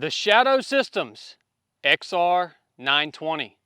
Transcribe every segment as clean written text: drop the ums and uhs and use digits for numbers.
The Shadow Systems XR920.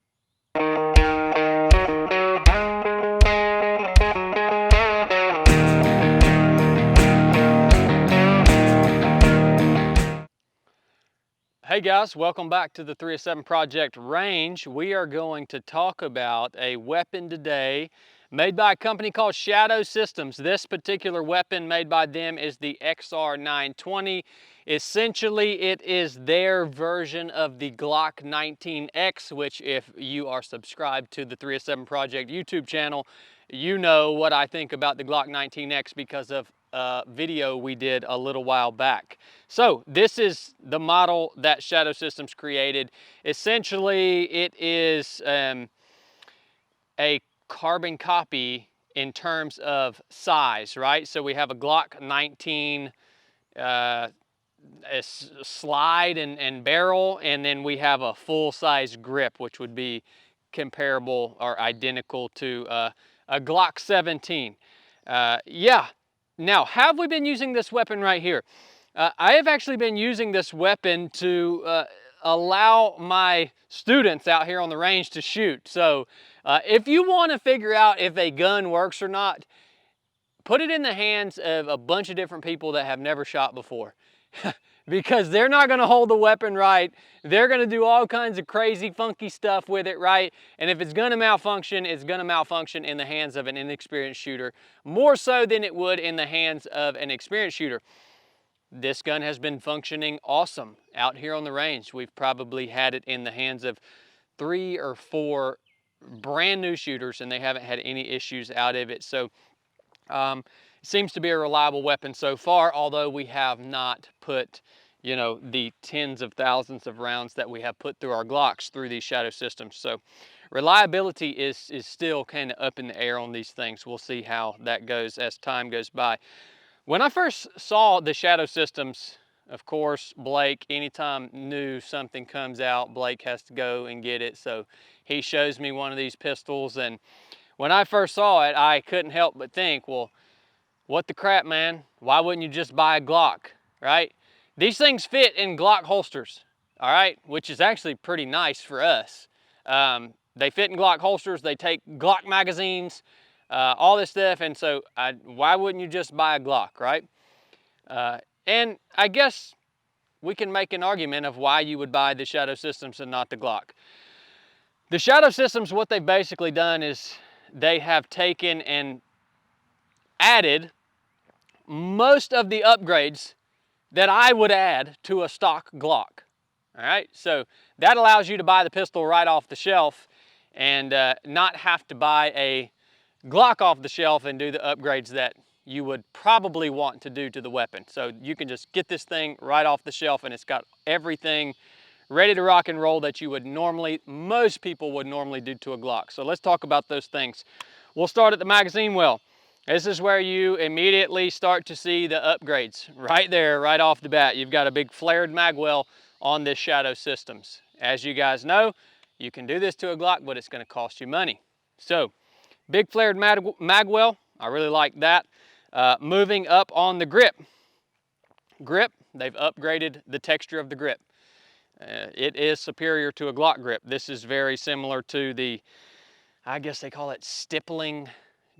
Hey guys, welcome back to the 307 Project Range. We are going to talk about a weapon today made by a company called Shadow Systems. This particular weapon made by them is the XR920. Essentially, it is their version of the Glock 19X, which if you are subscribed to the 307 Project YouTube channel, you know what I think about the Glock 19X because of a video we did a little while back. So this is the model that Shadow Systems created. Essentially, it is a carbon copy in terms of size, right? So we have a Glock 19 a slide and barrel, and then we have a full-size grip, which would be comparable or identical to a Glock 17. Yeah. Now, have we been using this weapon right here? I have actually been using this weapon to allow my students out here on the range to shoot. So if you want to figure out if a gun works or not, put it in the hands of a bunch of different people that have never shot before. Because they're not going to hold the weapon right. They're going to do all kinds of crazy, funky stuff with it, right? And if it's going to malfunction, it's going to malfunction in the hands of an inexperienced shooter, more so than it would in the hands of an experienced shooter. This gun has been functioning awesome out here on the range. We've probably had it in the hands of 3 or 4 brand new shooters, and they haven't had any issues out of it. So it seems to be a reliable weapon so far, although we have not put, you know, the tens of thousands of rounds that we have put through our Glocks through these Shadow Systems. So reliability is still kind of up in the air on these things. We'll see how that goes as time goes by. When I first saw the Shadow Systems, of course, Blake, anytime new something comes out, Blake has to go and get it. So he shows me one of these pistols, and when I first saw it, I couldn't help but think, well, what the crap, man? Why wouldn't you just buy a Glock, right? These things fit in Glock holsters, all right, which is actually pretty nice for us. They fit in Glock holsters. They take Glock magazines, all this stuff, and so why wouldn't you just buy a Glock, right? And I guess we can make an argument of why you would buy the Shadow Systems and not the Glock. The Shadow Systems, what they've basically done is they have taken and added most of the upgrades that I would add to a stock Glock. All right, so that allows you to buy the pistol right off the shelf and not have to buy a Glock off the shelf and do the upgrades that you would probably want to do to the weapon. So you can just get this thing right off the shelf, and it's got everything ready to rock and roll that you would normally, most people would normally do to a Glock. So let's talk about those things. We'll start at the magazine well. This is where you immediately start to see the upgrades right there, right off the bat. You've got a big flared mag well on this Shadow Systems. As you guys know, you can do this to a Glock, but it's going to cost you money. So, big flared mag well, I really like that. Moving up on the grip. They've upgraded the texture of the grip. It is superior to a Glock grip. This is very similar to the, I guess they call it stippling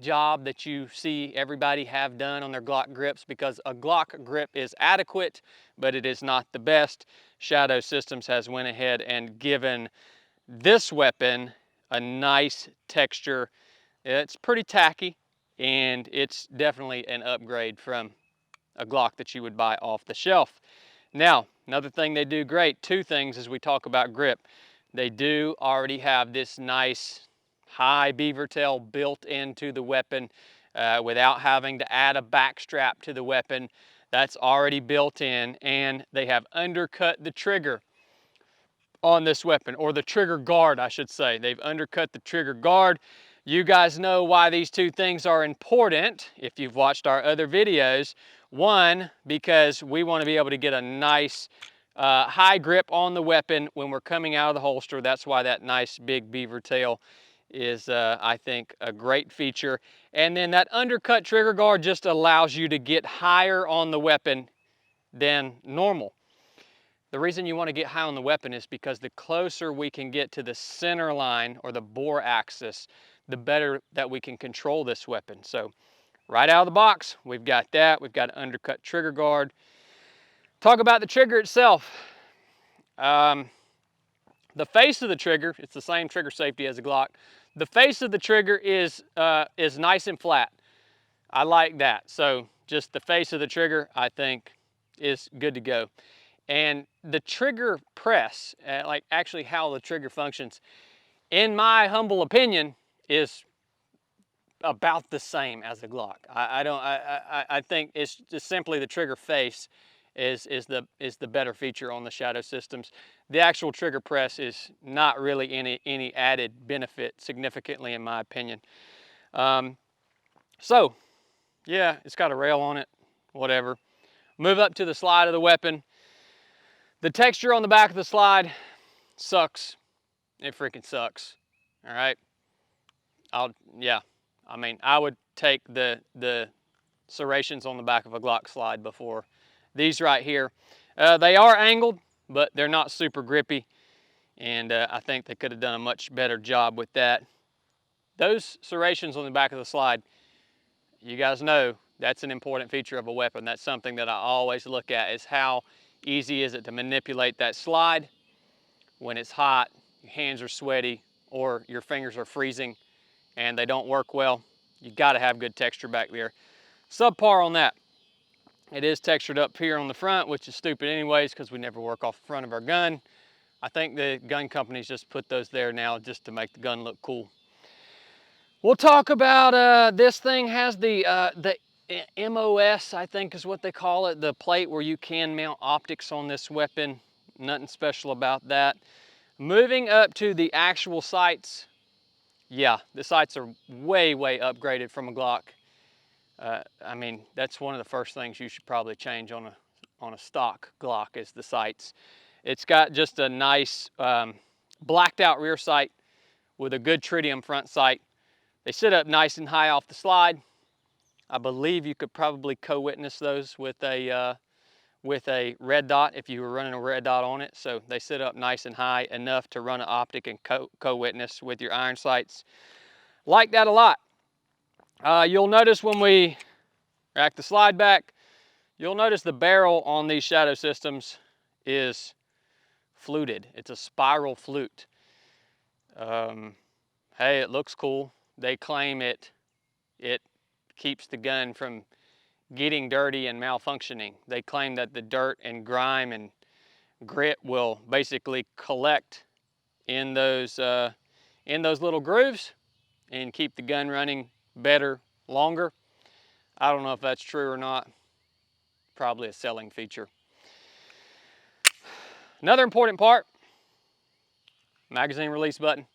job that you see everybody have done on their Glock grips, because a Glock grip is adequate, but it is not the best. Shadow Systems has went ahead and given this weapon a nice texture. It's pretty tacky, and it's definitely an upgrade from a Glock that you would buy off the shelf. Now, another thing they do great, 2 things as we talk about grip. They do already have this nice high beaver tail built into the weapon without having to add a back strap to the weapon. That's already built in, and they have undercut the trigger on this weapon, or the trigger guard, I should say. They've undercut the trigger guard. You guys know why these 2 things are important if you've watched our other videos. One, because we want to be able to get a nice high grip on the weapon when we're coming out of the holster. That's why that nice big beaver tail is, I think, a great feature. And then that undercut trigger guard just allows you to get higher on the weapon than normal. The reason you want to get high on the weapon is because the closer we can get to the center line or the bore axis, the better that we can control this weapon. So right out of the box, we've got that. We've got an undercut trigger guard. Talk about the trigger itself. The face of the trigger, it's the same trigger safety as a Glock. The face of the trigger is nice and flat. I like that. So just the face of the trigger, I think, is good to go. And the trigger press, like actually how the trigger functions, in my humble opinion, is about the same as the Glock. I think it's just simply the trigger face is the better feature on the Shadow Systems. The actual trigger press is not really any added benefit significantly in my opinion. So yeah, it's got a rail on it, whatever. Move up to the slide of the weapon. The texture on the back of the slide sucks. It freaking sucks. All right. I mean, I would take the serrations on the back of a Glock slide before these right here. They are angled, but they're not super grippy, and I think they could have done a much better job with that. Those serrations on the back of the slide, you guys know that's an important feature of a weapon. That's something that I always look at, is how easy is it to manipulate that slide when it's hot, your hands are sweaty, or your fingers are freezing and they don't work well. You got to have good texture back there. Subpar on that. It is textured up here on the front, which is stupid anyways because we never work off the front of our gun. I think the gun companies just put those there now just to make the gun look cool. We'll talk about this thing has the MOS, I think is what they call it, the plate where you can mount optics on this weapon. Nothing special about that. Moving up to the actual sights, yeah, the sights are way upgraded from a Glock. I mean, that's one of the first things you should probably change on a stock Glock is the sights. It's got just a nice blacked out rear sight with a good tritium front sight. They sit up nice and high off the slide. I believe you could probably co-witness those with a red dot if you were running a red dot on it. So they sit up nice and high enough to run an optic and co-witness with your iron sights. Like that a lot. You'll notice when we rack the slide back, you'll notice the barrel on these Shadow Systems is fluted. It's a spiral flute. Hey, it looks cool. They claim it keeps the gun from getting dirty and malfunctioning. They claim that the dirt and grime and grit will basically collect in those little grooves and keep the gun running better, longer. I don't know if that's true or not. Probably a selling feature. Another important part, magazine release button.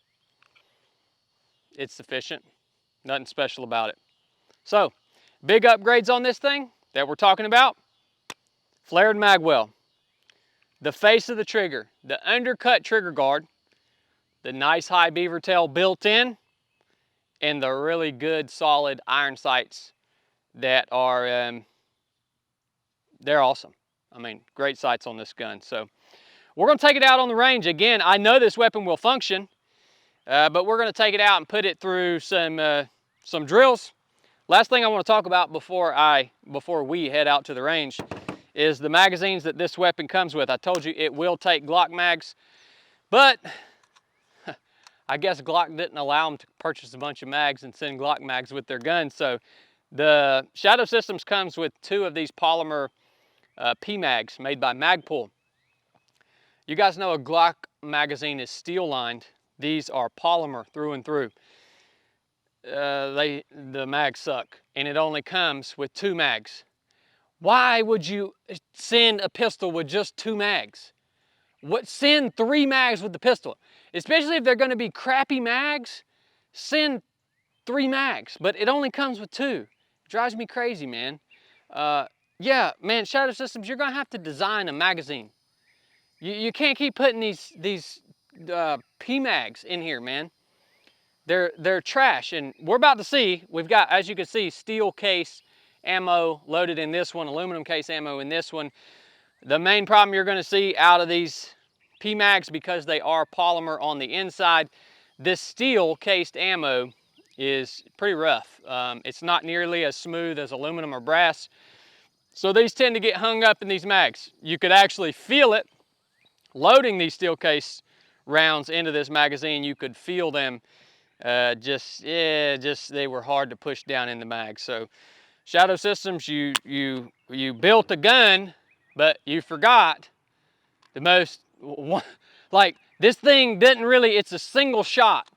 It's sufficient, nothing special about it. So, big upgrades on this thing that we're talking about. Flared mag well, the face of the trigger, the undercut trigger guard, the nice high beaver tail built in, and the really good solid iron sights that are, they're awesome. I mean, great sights on this gun. So we're gonna take it out on the range. Again, I know this weapon will function, but we're gonna take it out and put it through some drills. Last thing I want to talk about before we head out to the range is the magazines that this weapon comes with. I told you it will take Glock mags, but I guess Glock didn't allow them to purchase a bunch of mags and send Glock mags with their guns. So the Shadow Systems comes with 2 of these polymer P-mags made by Magpul. You guys know a Glock magazine is steel lined. These are polymer through and through. The mags suck, and it only comes with 2 mags. Why would you send a pistol with just 2 mags? Send 3 mags with the pistol, especially if they're going to be crappy mags. Send 3 mags, but it only comes with 2. It drives me crazy, man. Yeah, man, Shadow Systems, you're going to have to design a magazine. You can't keep putting these P-mags in here, man. They're trash, and we're about to see, we've got, as you can see, steel case ammo loaded in this one, aluminum case ammo in this one. The main problem you're going to see out of these PMags, because they are polymer on the inside, this steel cased ammo is pretty rough. It's not nearly as smooth as aluminum or brass. So these tend to get hung up in these mags. You could actually feel it loading these steel case rounds into this magazine. You could feel them they were hard to push down in the mag. So Shadow Systems, you built a gun, but you forgot the most, like this thing doesn't really, it's a single shot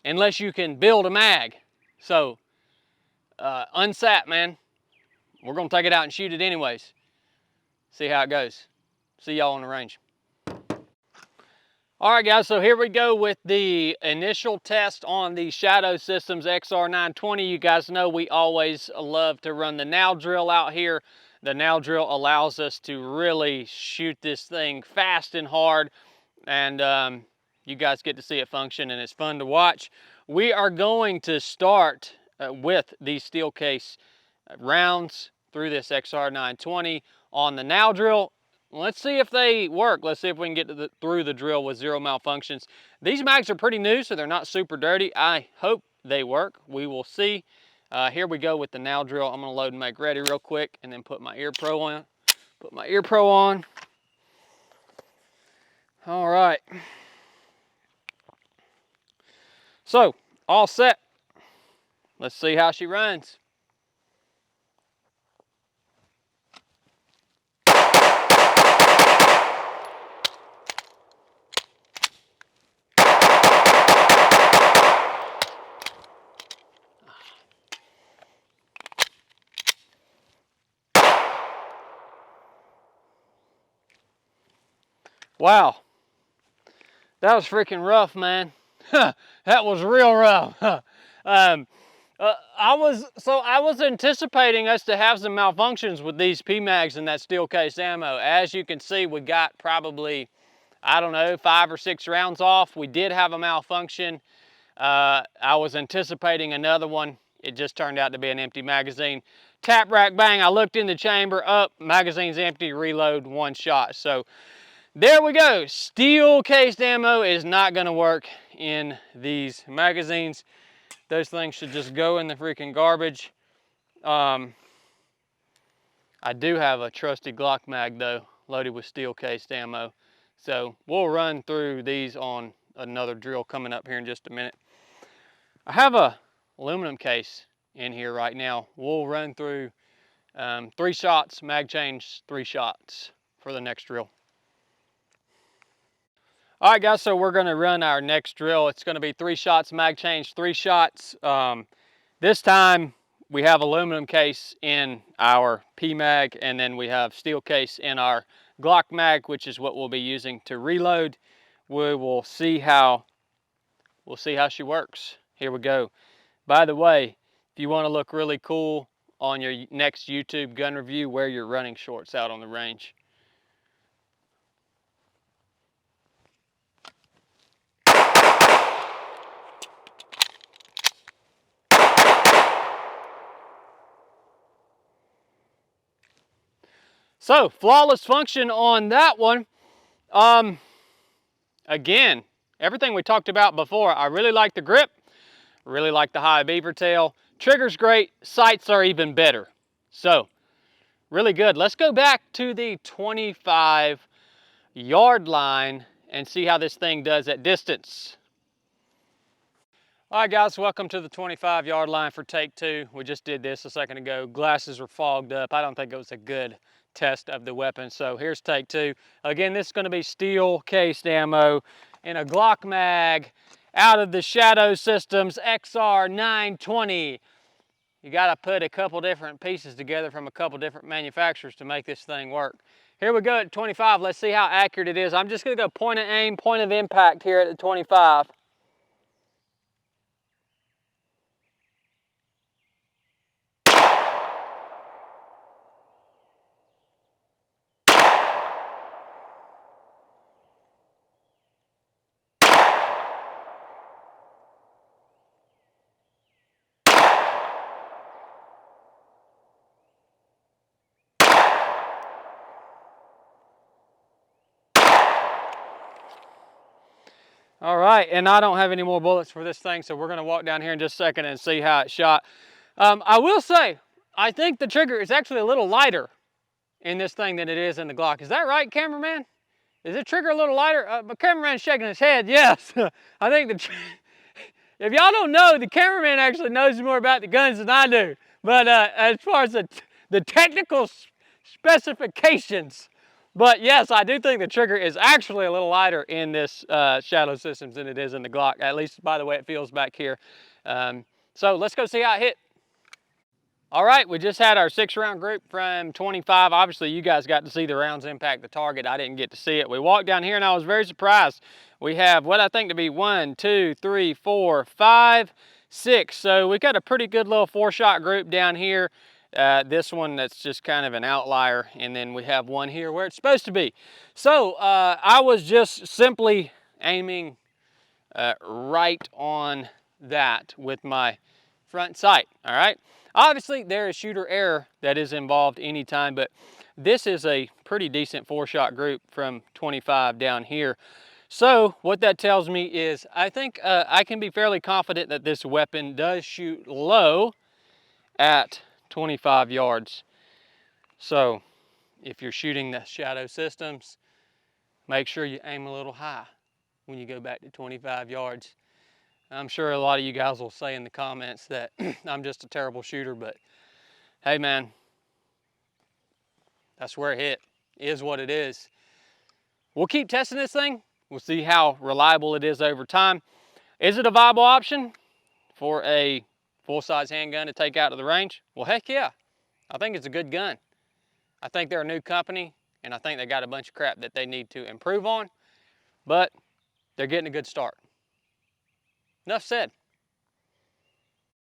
unless you can build a mag. So unsat, man. We're gonna take it out and shoot it anyways. See how it goes. See y'all on the range. All right, guys, so here we go with the initial test on the Shadow Systems XR920. You guys know we always love to run the now drill out here. The now drill allows us to really shoot this thing fast and hard, and you guys get to see it function, and it's fun to watch. We are going to start with these steel case rounds through this XR920 on the now drill. Let's see if they work. Let's see if we can get through the drill with zero malfunctions. These mags are pretty new, so they're not super dirty. I hope they work. We will see. Here we go with the now drill. I'm going to load and make ready real quick and then put my ear pro on. Put my ear pro on. All right. So, all set. Let's see how she runs. Wow, that was freaking rough, man. That was real rough. I was anticipating us to have some malfunctions with these PMags and that steel case ammo. As you can see, we got probably, I don't know, 5 or 6 rounds off. We did have a malfunction. I was anticipating another one. It just turned out to be an empty magazine. Tap, rack, bang. I looked in the chamber. Magazine's empty. Reload, 1 shot. So there we go. Steel cased ammo is not going to work in these magazines. Those things should just go in the freaking garbage. I do have a trusty Glock mag though, loaded with steel cased ammo. So we'll run through these on another drill coming up here in just a minute. I have a aluminum case in here right now. We'll run through 3 shots, mag change 3 shots for the next drill. All right, guys, so we're going to run our next drill. It's going to be 3 shots, mag change 3 shots. This time we have aluminum case in our PMag, and then we have steel case in our Glock mag, which is what we'll be using to reload. We'll see how she works. Here we go. By the way, if you want to look really cool on your next YouTube gun review, wear your running shorts out on the range. So, flawless function on that one. Again, everything we talked about before. I really like the grip, really like the high beaver tail. Trigger's great, sights are even better. So, really good. Let's go back to the 25-yard line and see how this thing does at distance. All right, guys, welcome to the 25-yard line for take 2. We just did this a second ago. Glasses were fogged up. I don't think it was a good test of the weapon. So here's take 2. Again, this is going to be steel cased ammo in a Glock mag out of the Shadow Systems XR920. You got to put a couple different pieces together from a couple different manufacturers to make this thing work. Here we go at 25. Let's see how accurate it is. I'm just going to go point of aim, point of impact here at the 25. All right, and I don't have any more bullets for this thing, so we're gonna walk down here in just a second and see how it shot. I will say, I think the trigger is actually a little lighter in this thing than it is in the Glock. Is that right, cameraman? Is the trigger a little lighter? My cameraman's shaking his head, yes. I think if y'all don't know, the cameraman actually knows more about the guns than I do. But as far as the technical specifications, but yes, I do think the trigger is actually a little lighter in this Shadow Systems than it is in the Glock, at least by the way it feels back here. So let's go see how it hit. All right, we just had our 6-round group from 25. Obviously, you guys got to see the rounds impact the target. I didn't get to see it. We walked down here and I was very surprised. We have what I think to be 1, 2, 3, 4, 5, 6. So we got a pretty good little 4-shot group down here. This one that's just kind of an outlier. And then we have one here where it's supposed to be. So I was just simply aiming right on that with my front sight, all right? Obviously, there is shooter error that is involved anytime, but this is a pretty decent 4-shot group from 25 down here. So what that tells me is I think I can be fairly confident that this weapon does shoot low at 25 yards. So if you're shooting the Shadow Systems, make sure you aim a little high when you go back to 25 yards. I'm sure a lot of you guys will say in the comments that I'm just a terrible shooter, but hey man, that's where it hit. It is what it is. We'll keep testing this thing. We'll see how reliable it is over time. Is it a viable option for a full-size handgun to take out to the range? Well, heck yeah. I think it's a good gun. I think they're a new company, and I think they got a bunch of crap that they need to improve on, but they're getting a good start. Enough said.